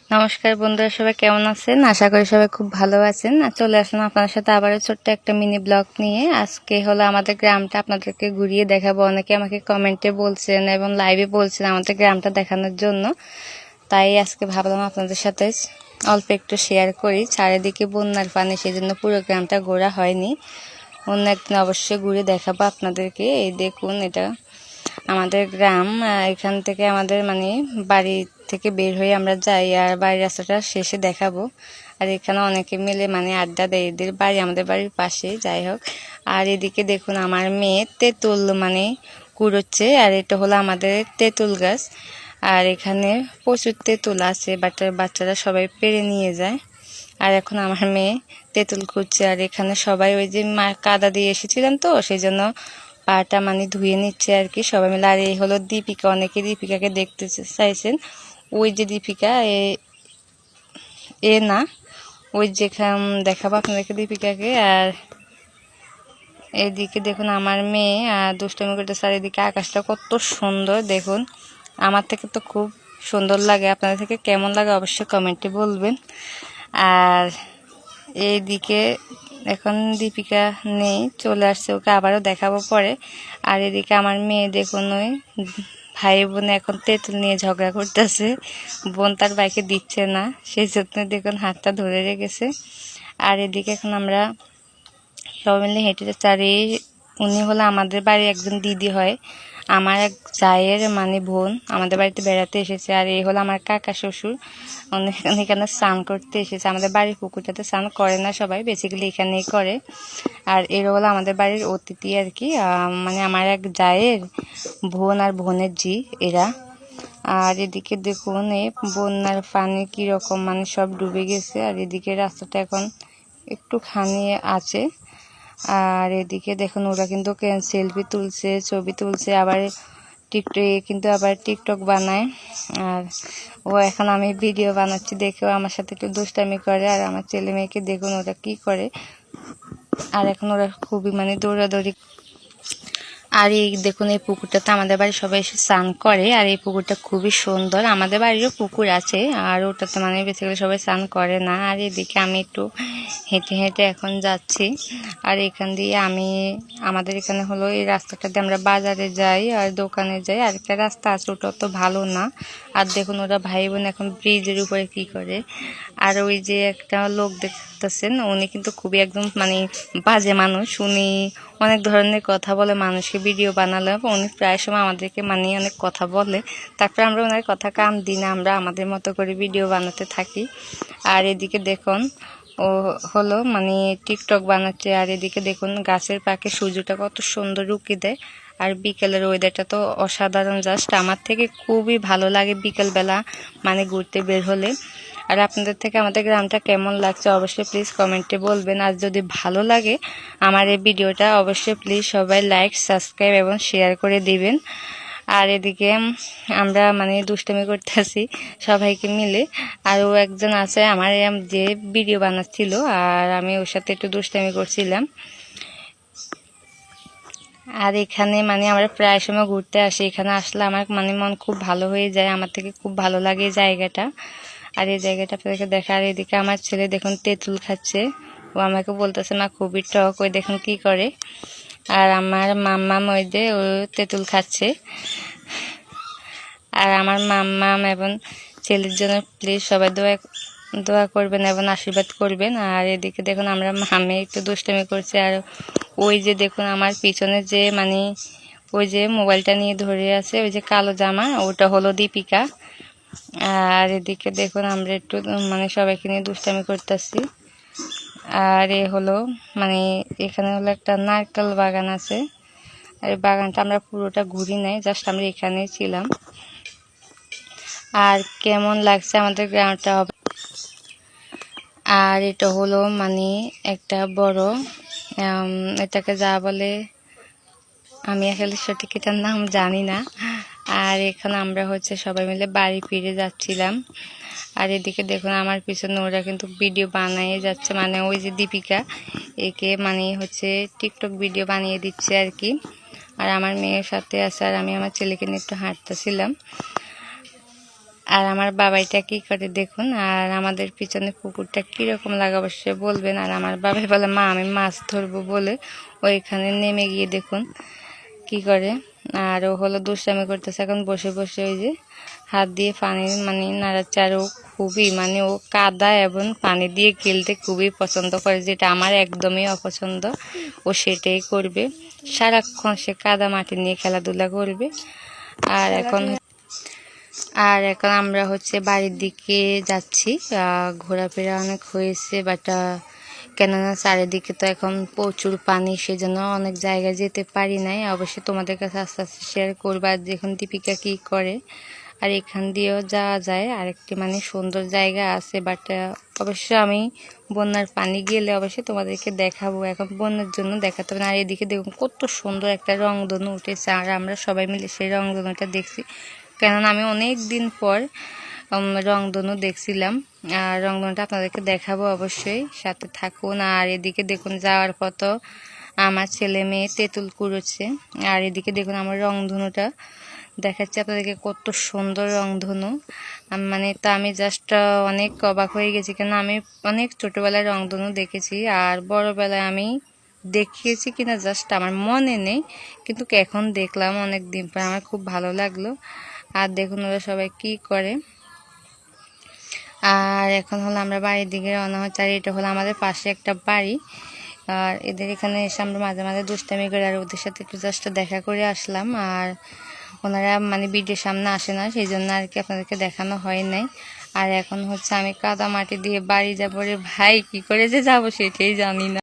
নমস্কার বন্ধুরা, সবাই কেমন আছেন? আশা করি সবাই খুব ভালো আছেন। চলে আসলাম আপনার সাথে আবারও ছোট্ট একটা মিনি ব্লগ নিয়ে। আজকে হলো আমাদের গ্রামটা আপনাদেরকে ঘুরিয়ে দেখাবো। অনেকে আমাকে কমেন্টে বলছেন এবং লাইভে বলছেন আমাদের গ্রামটা দেখানোর জন্য। তাই আজকে ভাবলাম আপনাদের সাথে অল্প একটু শেয়ার করি। চারিদিকে বন্যার পানি, সেই জন্য পুরো গ্রামটা ঘোরা হয়নি। অন্য একদিন অবশ্যই ঘুরে দেখাবো আপনাদেরকে। এই দেখুন, এটা আমাদের গ্রাম। এখান থেকে আমাদের বাড়ি থেকে বের হয়ে আমরা যাই, আর বাড়ির রাস্তাটা শেষে দেখাবো। আর এখানে অনেকে মিলে আড্ডা দেয়। এদের বাড়ি আমাদের বাড়ির পাশে, যাই হোক। আর এদিকে দেখুন আমার মেয়ে তেঁতুল কুড়োচ্ছে, আর এটা হলো আমাদের তেঁতুল গাছ। আর এখানে প্রচুর তেঁতুল আছে, বাচ্চারা সবাই পেরে নিয়ে যায়। আর এখন আমার মেয়ে তেঁতুল কুড়ছে, আর এখানে সবাই ওই যে কাদা দিয়ে এসেছিলাম, তো সেই জন্য পাটা ধুয়ে নিচ্ছে আর কি সবাই মিলে। আর এই হলো দীপিকা। অনেকে দীপিকাকে দেখতে চাইছেন। ওই যে দীপিকা, এ না, ওই যেখান দেখাবো আপনাদেরকে দীপিকাকে। আর এদিকে দেখুন আমার মেয়ে দুষ্টামি করতেছে। আর এদিকে আকাশটা কত সুন্দর দেখুন। আমার থেকে তো খুব সুন্দর লাগে, আপনাদের থেকে কেমন লাগে অবশ্যই কমেন্টে বলবেন। আর এইদিকে এখন দীপিকা নেই, চলে আসছে, ওকে আবারও দেখাবো পরে। আর এদিকে আমার মেয়ে দেখুন, ওই ভাই বোনে এখন তেঁতুল নিয়ে ঝগড়া করতেছে। বোন তার ভাইকে দিচ্ছে না, সেই জন্য দেখুন হাতটা ধরে রেখেছে। আর এদিকে এখন আমরা সবাই মিলে হেঁটে যাচ্ছি। আর উনি হলো আমাদের বাড়ির একজন দিদি হয়, আমার এক জায়ের বোন আমাদের বাড়িতে বেড়াতে এসেছে। আর এই হলো আমার কাকা শ্বশুর, এখানে স্নান করতে এসেছে। আমাদের বাড়ির পুকুরটাতে স্নান করে না সবাই, বেসিক্যালি এখানেই করে। আর এর হলো আমাদের বাড়ির অতিথি আর কি, আমার এক জায়ের বোন আর বোনের জি এরা। আর এদিকে দেখুন এই বন্যার পানি কীরকম, সব ডুবে গেছে। আর এদিকে রাস্তাটা এখন একটুখানি আছে। আর এদিকে দেখুন ওরা কিন্তু সেলফি তুলছে, ছবি তুলছে, আবার টিকটক বানায়। আর ও এখন আমি ভিডিও বানাচ্ছি দেখেও আমার সাথে একটু দুষ্টামি করে। আর আমার ছেলে মেয়েকে দেখুন ওরা কি করে। আর এখন ওরা খুবই দৌড়াদৌড়ি। আর এই দেখুন এই পুকুরটাতে আমাদের বাড়ির সবাই এসে স্নান করে। আর এই পুকুরটা খুবই সুন্দর। আমাদের বাড়িরও পুকুর আছে, আর ওটাতে বেসিক্যালি সবাই স্নান করে না। আর এদিকে আমি একটু হেঁটে হেঁটে এখন যাচ্ছি। আর এখান দিয়ে আমাদের এখানে হলো এই রাস্তাটাতে আমরা বাজারে যাই আর দোকানে যাই। আর একটা রাস্তা আছে, ওটা তো ভালো না। আর দেখুন ওরা ভাই বোন এখন ব্রিজের উপরে কি করে। আর ওই যে একটা লোক দেখতেছেন, উনি কিন্তু খুবই একদম বাজে মানুষ। উনি অনেক ধরনের কথা বলে, মানুষকে ভিডিও বানালে উনি প্রায় সময় আমাদেরকে অনেক কথা বলে। তারপরে আমরা ওনার কথা কান দিই না, আমরা আমাদের মতো করে ভিডিও বানাতে থাকি। আর এদিকে দেখুন ও হলো টিকটক বানাচ্ছে। আর এদিকে দেখুন গাছের পাকে সূর্যটা কত সুন্দর রুকি দেয়। আর বিকেলের ওয়েদারটা তো অসাধারণ, জাস্ট আমার থেকে খুবই ভালো লাগে বিকেলবেলা ঘুরতে বের হলে। আর আপনাদের থেকে আমাদের গ্রামটা কেমন লাগছে অবশ্যই প্লিজ কমেন্টে বলবেন। আর যদি ভালো লাগে আমার এই ভিডিওটা অবশ্যই প্লিজ সবাই লাইক, সাবস্ক্রাইব এবং শেয়ার করে দিবেন। আর এদিকে আমরা দুষ্টামি করতেছি সবাইকে মিলে। আর ও একজন আছে আমার যে ভিডিও বানাচ্ছিল, আর আমি ওর সাথে একটু দুষ্টামি করছিলাম। আর এখানে আমরা প্রায় সময় ঘুরতে আসি। এখানে আসলে আমার মন খুব ভালো হয়ে যায়, আমার থেকে খুব ভালো লাগে এই জায়গাটা। আর এই জায়গাটা আপনাদেরকে দেখা। আর এদিকে আমার ছেলে দেখুন তেঁতুল খাচ্ছে, ও আমাকে বলতেছে মা খুবই টক, ওই দেখুন কি করে। আর আমার মাম্মাম ওই যে ও তেঁতুল খাচ্ছে। আর আমার মাম্মাম এবং ছেলের জন্য প্লিজ সবাই দোয়া করবেন এবং আশীর্বাদ করবেন। আর এদিকে দেখুন আমরা মামে একটু দুষ্টামি করছে। আর ওই যে দেখুন আমার পিছনে যে ওই যে মোবাইলটা নিয়ে ধরে আছে, ওই যে কালো জামা, ওটা হলো দীপিকা। আর এদিকে দেখুন আমরা একটু সবাইকে নিয়ে দুষ্টামি করতেছি। আর এ হলো এখানে হলো একটা নারকেল বাগান আছে। আর এই বাগানটা আমরা পুরোটা ঘুরি নাই, জাস্ট আমরা এখানেই ছিলাম। আর কেমন লাগছে আমাদের গ্রামটা। আর এটা হলো একটা বড় এটাকে যা বলে, আমি আসলে সঠিক এটার নাম জানি না। আর এখানে আমরা সবাই মিলে বাড়ি ফিরে যাচ্ছিলাম। আর এদিকে দেখুন আমার পিছনে ওরা কিন্তু ভিডিও বানিয়ে যাচ্ছে, ওই যে দীপিকা একে টিকটক ভিডিও বানিয়ে দিচ্ছে আর কি। আর আমার মেয়ের সাথে আছে, আর আমি আমার ছেলেকে নিয়ে একটু হাঁটতেছিলাম। আর আমার বাবাইটা কি করে দেখুন। আর আমাদের পিছনে পুকুরটা কীরকম লাগে অবশ্যই বলবেন। আর আমার বাবাই বলে মা আমি মাছ ধরবো বলে ওইখানে নেমে গিয়ে দেখুন কি করে। আর ও হলো দুষ্টামি করতেছে এখন বসে বসে, ওই যে হাত দিয়ে পানি মানে নাড়াচাড়া। ও খুবই মানে ও কাদা এবং পানি দিয়ে খেলতে খুবই পছন্দ করে, যেটা আমার একদমই অপছন্দ। ও সেটাই করবে, সারাক্ষণ সে কাদা মাটি নিয়ে খেলাধুলা করবে। আর এখন আমরা হচ্ছে বাড়ির দিকে যাচ্ছি। ঘোরাফেরা অনেক হয়েছে, বাট কেননা চারিদিকে তো এখন প্রচুর পানি, সেজন্য অনেক জায়গায় যেতে পারি নাই। অবশ্যই তোমাদের কাছে আস্তে আস্তে শেয়ার করবো। আর দেখুন দীপিকা কি করে। আর এখান দিয়েও যাওয়া যায়, আরেকটি মানে সুন্দর জায়গা আছে, বাট অবশ্য আমি বন্যার পানি গেলে অবশ্যই তোমাদেরকে দেখাবো। এখন বন্যার জন্য দেখাতে হবে না। আর এদিকে দেখুন কত সুন্দর একটা রংধনু উঠেছে, আর আমরা সবাই মিলে সেই রংধনুটা দেখছি। কেননা আমি অনেক দিন পর রংধনু দেখছিলাম। আর রংধনুটা আপনাদেরকে দেখাবো, অবশ্যই সাথে থাকুন। আর এদিকে দেখুন যাওয়ার পথ আমার ছেলে মেয়ে তেঁতুল কুড়োচ্ছে। আর এদিকে দেখুন আমার রংধনুটা দেখাচ্ছি আপনাদেরকে, কত সুন্দর রংধনু। মানে তা আমি জাস্ট অনেক অবাক হয়ে গেছি, কেন আমি অনেক ছোটোবেলায় রংধনু দেখেছি, আর বড়োবেলায় আমি দেখিয়েছি কিনা জাস্ট আমার মনে নেই, কিন্তু এখন দেখলাম অনেক দিন পর, আমার খুব ভালো লাগলো। আর দেখুন ওরা সবাই কি করে। আর এখন হলো আমরা বাড়ির দিকে রওনা হচ্ছে। আর এটা হলো আমাদের পাশে একটা বাড়ি। আর এদের এখানে এসে আমরা মাঝে মাঝে দুষ্টামি করি, আর ওদের সাথে একটু জাস্ট দেখা করে আসলাম। আর ওনারা মানে ভিডিওর সামনে আসে না, সেই জন্য আর কি আপনাদেরকে দেখানো হয় নাই। আর এখন হচ্ছে আমি কাদা মাটি দিয়ে বাড়ি যাবো। রে ভাই কি করে যে যাবো সেটাই জানি না।